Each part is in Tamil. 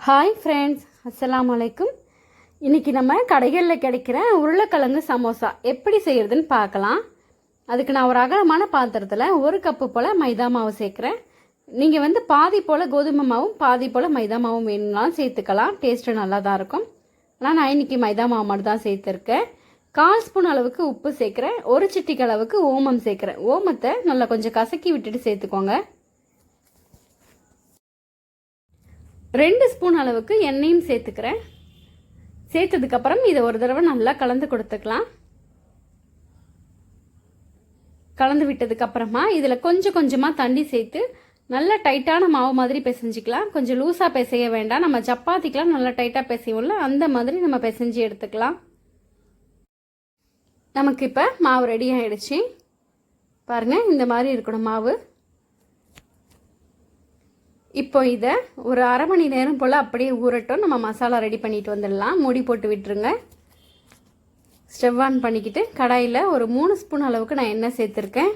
ஹாய் ஃப்ரெண்ட்ஸ், அஸ்ஸலாமு அலைக்கும். இன்றைக்கி நம்ம கடைகளில் கிடைக்கிற உருளைக்கிழங்கு சமோசா எப்படி செய்கிறதுன்னு பார்க்கலாம். அதுக்கு நான் ஒரு அகலமான பாத்திரத்தில் 1 கப்பு போல் மைதா மாவு சேர்க்குறேன். நீங்கள் பாதி போல் கோதுமை மாவும் பாதி போல் மைதா மாவும் வேணும்னாலும் சேர்த்துக்கலாம். டேஸ்ட்டு நல்லா தான் இருக்கும். ஆனால் நான் இன்றைக்கி மைதா மாவு மட்டும் தான் சேர்த்துருக்கேன். 1/4 ஸ்பூன் அளவுக்கு உப்பு சேர்க்குறேன். 1 சிட்டிக்கு அளவுக்கு ஓமம் சேர்க்குறேன். ஓமத்தை நல்லா கொஞ்சம் கசக்கி விட்டுட்டு சேர்த்துக்கோங்க. 2 ஸ்பூன் அளவுக்கு எண்ணெயும் சேர்த்துக்கிறேன். சேர்த்ததுக்கப்புறம் இதை ஒரு தடவை நல்லா கலந்து கொடுத்துக்கலாம். கலந்து விட்டதுக்கப்புறமா இதில் கொஞ்சம் கொஞ்சமாக தண்ணி சேர்த்து நல்லா டைட்டான மாவு மாதிரி பிசைஞ்சிக்கலாம். கொஞ்சம் லூஸாக பிசைய வேண்டாம். நம்ம சப்பாத்திக்கெலாம் நல்லா டைட்டாக பிசையும்ல, அந்த மாதிரி நம்ம பிசைஞ்சு எடுத்துக்கலாம். நமக்கு இப்போ மாவு ரெடி ஆகிடுச்சு. பாருங்கள், இந்த மாதிரி இருக்கணும் மாவு. இப்போ இதை ஒரு அரை மணி நேரம் போல் அப்படியே ஊறட்டும். நம்ம மசாலா ரெடி பண்ணிட்டு வந்துடலாம். மூடி போட்டு விட்டுருங்க. ஸ்டவ் ஆன் பண்ணிக்கிட்டு கடாயில் ஒரு 3 ஸ்பூன் அளவுக்கு நான் எண்ணெய் சேர்த்துருக்கேன்.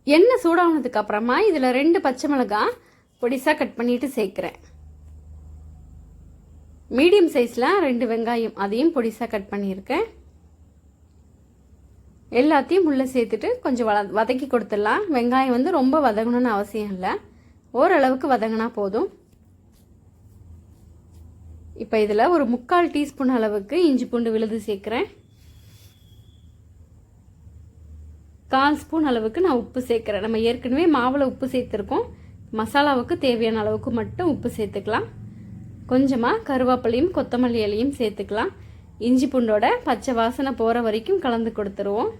எண்ணெய் சூடானதுக்கு அப்புறமா இதில் 2 பச்சை மிளகாய் பொடிசாக கட் பண்ணிட்டு சேர்க்குறேன். மீடியம் சைஸில் 2 வெங்காயம், அதையும் பொடிசாக கட் பண்ணியிருக்கேன். எல்லாத்தையும் உள்ளே சேர்த்துட்டு கொஞ்சம் வதக்கி கொடுத்துடலாம். வெங்காயம் ரொம்ப வதங்கணும்னு அவசியம் இல்லை, ஓரளவுக்கு வதங்கினா போதும். இப்போ இதில் ஒரு 3/4 டீஸ்பூன் அளவுக்கு இஞ்சி பூண்டு விழுது சேர்க்குறேன். 1/4 ஸ்பூன் அளவுக்கு நான் உப்பு சேர்க்குறேன். நம்ம ஏற்கனவே மாவில் உப்பு சேர்த்துருக்கோம். மசாலாவுக்கு தேவையான அளவுக்கு மட்டும் உப்பு சேர்த்துக்கலாம். கொஞ்சமாக கருவேப்பிலையும் கொத்தமல்லி இலையும் சேர்த்துக்கலாம். இஞ்சி பூண்டோட பச்சை வாசனை போகிற வரைக்கும் கலந்து கொடுத்துருவோம்.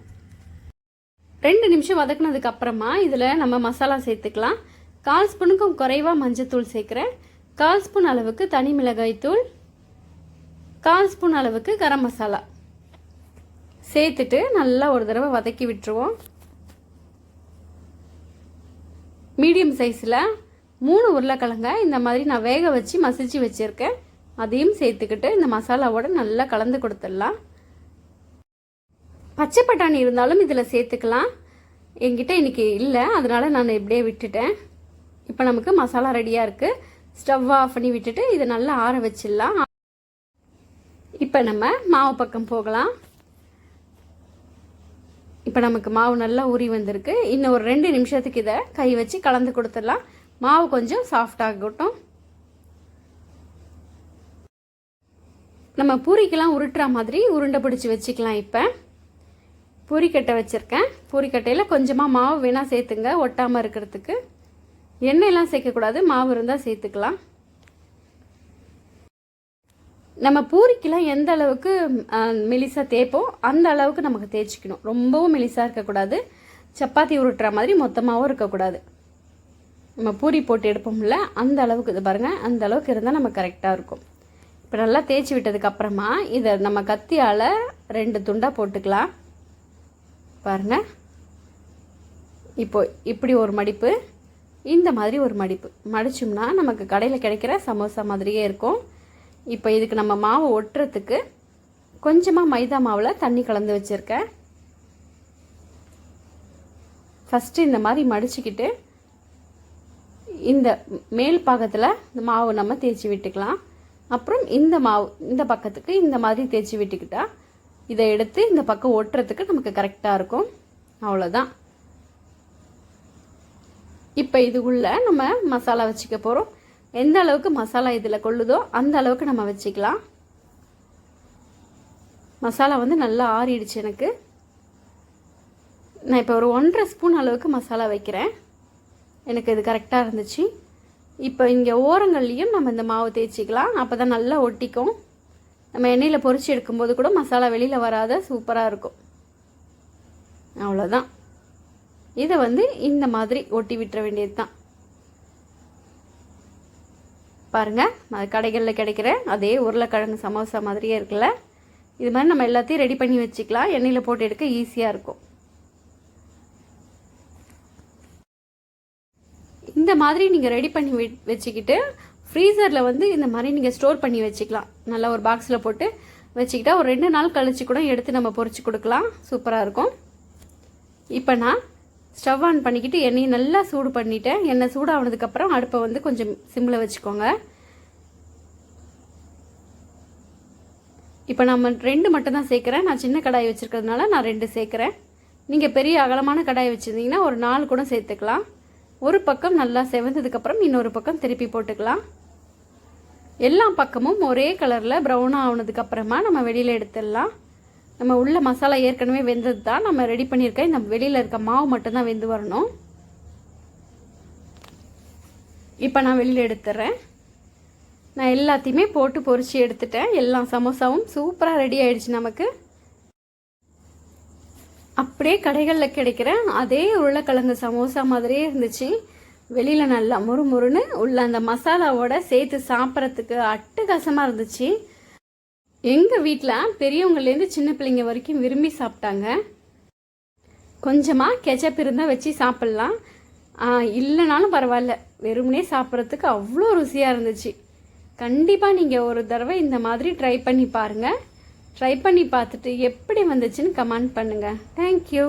2 நிமிஷம் வதக்குனதுக்கு அப்புறமா இதில் நம்ம மசாலா சேர்த்துக்கலாம். 1/4 ஸ்பூனுக்கும் குறைவாக மஞ்சத்தூள் சேர்க்குறேன். 1/4 ஸ்பூன் அளவுக்கு தனி மிளகாய் தூள், 1/4 ஸ்பூன் அளவுக்கு கரம் மசாலா சேர்த்துட்டு நல்லா ஒரு தடவை வதக்கி விட்டுருவோம். மீடியம் சைஸில் 3 உருளைக்கிழங்க இந்த மாதிரி நான் வேக வச்சு மசிச்சு வச்சுருக்கேன். அதையும் சேர்த்துக்கிட்டு இந்த மசாலாவோட நல்லா கலந்து கொடுத்துடலாம். பச்சை பட்டாணி இருந்தாலும் இதில் சேர்த்துக்கலாம். என்கிட்ட இன்றைக்கி இல்லை, அதனால் நான் இப்படியே விட்டுட்டேன். இப்போ நமக்கு மசாலா ரெடியாக இருக்குது. ஸ்டவ் ஆஃப் பண்ணி விட்டுட்டு இதை நல்லா ஆற வச்சிடலாம். இப்போ நம்ம மாவு பக்கம் போகலாம். இப்போ நமக்கு மாவு நல்லா ஊறி வந்திருக்கு. இன்னும் ஒரு 2 நிமிஷத்துக்கு இதை கை வச்சு கலந்து கொடுத்துடலாம். மாவு கொஞ்சம் சாஃப்டாகட்டும். நம்ம பூரிக்கெல்லாம் உருட்டுற மாதிரி உருண்டை பிடிச்சி வச்சுக்கலாம். இப்போ பூரிக்கட்டை வச்சுருக்கேன். பூரிக்கட்டையில் கொஞ்சமாக மாவு வேணால் சேர்த்துங்க, ஒட்டாமல் இருக்கிறதுக்கு. எண்ணெயெல்லாம் சேர்க்கக்கூடாது, மாவு இருந்தால் சேர்த்துக்கலாம். நம்ம பூரிக்கெல்லாம் எந்த அளவுக்கு மெலிசாக தேய்ப்போம் அந்த அளவுக்கு நமக்கு தேய்ச்சிக்கணும். ரொம்பவும் மெலிசாக இருக்கக்கூடாது, சப்பாத்தி உருட்டுற மாதிரி மொத்தமாகவும் இருக்கக்கூடாது. நம்ம பூரி போட்டு எடுப்போம்ல, அந்த அளவுக்கு இது பாருங்கள், அந்த அளவுக்கு இருந்தால் நம்ம கரெக்டாக இருக்கும். இப்போ நல்லா தேய்ச்சி விட்டதுக்கப்புறமா இதை நம்ம கத்தியால் 2 துண்டாக போட்டுக்கலாம். பாருங்கள், இப்போ இப்படி ஒரு மடிப்பு, இந்த மாதிரி ஒரு மடிப்பு மடிச்சோம்னா நமக்கு கடையில் கிடைக்கிற சமோசா மாதிரியே இருக்கும். இப்போ இதுக்கு நம்ம மாவு ஒட்டுறதுக்கு கொஞ்சமாக மைதா மாவில் தண்ணி கலந்து வச்சுருக்கேன். ஃபஸ்ட்டு இந்த மாதிரி மடிச்சுக்கிட்டு இந்த மேல் பாகத்தில் இந்த மாவு நம்ம தேய்ச்சி விட்டுக்கலாம். அப்புறம் இந்த மாவு இந்த பக்கத்துக்கு இந்த மாதிரி தேய்ச்சி விட்டுக்கிட்டா இதை எடுத்து இந்த பக்கம் ஒட்டுறதுக்கு நமக்கு கரெக்டாக இருக்கும். அவ்வளோதான். இப்போ இதுக்குள்ளே நம்ம மசாலா வச்சுக்க போகிறோம். எந்த அளவுக்கு மசாலா இதில் கொள்ளுதோ அந்த அளவுக்கு நம்ம வச்சுக்கலாம். மசாலா நல்லா ஆறிடுச்சு எனக்கு. நான் இப்போ ஒரு 1.5 ஸ்பூன் அளவுக்கு மசாலா வைக்கிறேன். எனக்கு இது கரெக்டாக இருந்துச்சு. இப்போ இங்கே ஓரங்கள்லேயும் நம்ம இந்த மாவு தேய்ச்சிக்கலாம். அப்போ தான் நல்லா ஒட்டிக்கும். நம்ம எண்ணெயில் பொரிச்சு எடுக்கும்போது கூட மசாலா வெளியில் வராத சூப்பராக இருக்கும். அவ்வளோதான். இதை இந்த மாதிரி ஒட்டி விட்டுற வேண்டியது தான். பாருங்கள், கடைகளில் கிடைக்கிற அதே உருளைக்கிழங்கு சமோசா மாதிரியே இருக்குல்ல. இது மாதிரி நம்ம எல்லாத்தையும் ரெடி பண்ணி வச்சுக்கலாம். எண்ணெயில் போட்டு எடுக்க ஈஸியாக இருக்கும். இந்த மாதிரி நீங்கள் ரெடி பண்ணி வச்சுக்கிட்டு ஃப்ரீசரில் இந்த மாதிரி நீங்கள் ஸ்டோர் பண்ணி வச்சுக்கலாம். நல்லா ஒரு பாக்ஸில் போட்டு வச்சுக்கிட்டா ஒரு 2 நாள் கழிச்சு கூட எடுத்து நம்ம பொரிச்சு கொடுக்கலாம். சூப்பராக இருக்கும். இப்போ நான் ஸ்டவ் ஆன் பண்ணிக்கிட்டு எண்ணெயை நல்லா சூடு பண்ணிவிட்டேன். எண்ணெய் சூடானதுக்கப்புறம் அடுப்பை வந்து கொஞ்சம் சிம்மில் வச்சுக்கோங்க. இப்போ நம்ம 2 மட்டும் தான் சேர்க்குறேன். நான் சின்ன கடாய் வச்சுருக்கிறதுனால நான் 2 சேர்க்குறேன். நீங்கள் பெரிய அகலமான கடாய் வச்சுருந்தீங்கன்னா ஒரு 4 கூட சேர்த்துக்கலாம். ஒரு பக்கம் நல்லா செவந்ததுக்கப்புறம் இன்னொரு பக்கம் திருப்பி போட்டுக்கலாம். எல்லா பக்கமும் ஒரே கலரில் ப்ரௌனாக ஆனதுக்கப்புறமா நம்ம வெளியில் எடுத்துடலாம். நம்ம உள்ள மசாலா ஏற்கனவே வெந்தது தான் நம்ம ரெடி பண்ணியிருக்கேன். இந்த வெளியில் இருக்க மாவு மட்டும்தான் வெந்து வரணும். இப்போ நான் வெளியில் எடுத்துடுறேன். நான் எல்லாத்தையுமே போட்டு பொரிச்சு எடுத்துட்டேன். எல்லா சமோசாவும் சூப்பராக ரெடி ஆயிடுச்சு நமக்கு. அப்படியே கடைகளில் கிடைக்கிற அதே உருளைக்கிழங்கு சமோசா மாதிரியே இருந்துச்சு. வெளியில் நல்லா முறுமுறுன்னு உள்ள அந்த மசாலாவோட சேர்த்து சாப்பிட்றதுக்கு அட்டகாசமாக இருந்துச்சு. எங்கள் வீட்டில் பெரியவங்கலேருந்து சின்ன பிள்ளைங்க வரைக்கும் விரும்பி சாப்பிட்டாங்க. கொஞ்சமாக கெச்சப் இருந்தால் வச்சு சாப்பிட்லாம், இல்லைனாலும் பரவாயில்ல, வெறுமனே சாப்பிட்றதுக்கு அவ்வளோ ருசியாக இருந்துச்சு. கண்டிப்பாக நீங்கள் ஒரு தடவை இந்த மாதிரி ட்ரை பண்ணி பாருங்கள். ட்ரை பண்ணி பார்த்துட்டு எப்படி வந்துச்சுன்னு கமெண்ட் பண்ணுங்கள். தேங்க்யூ.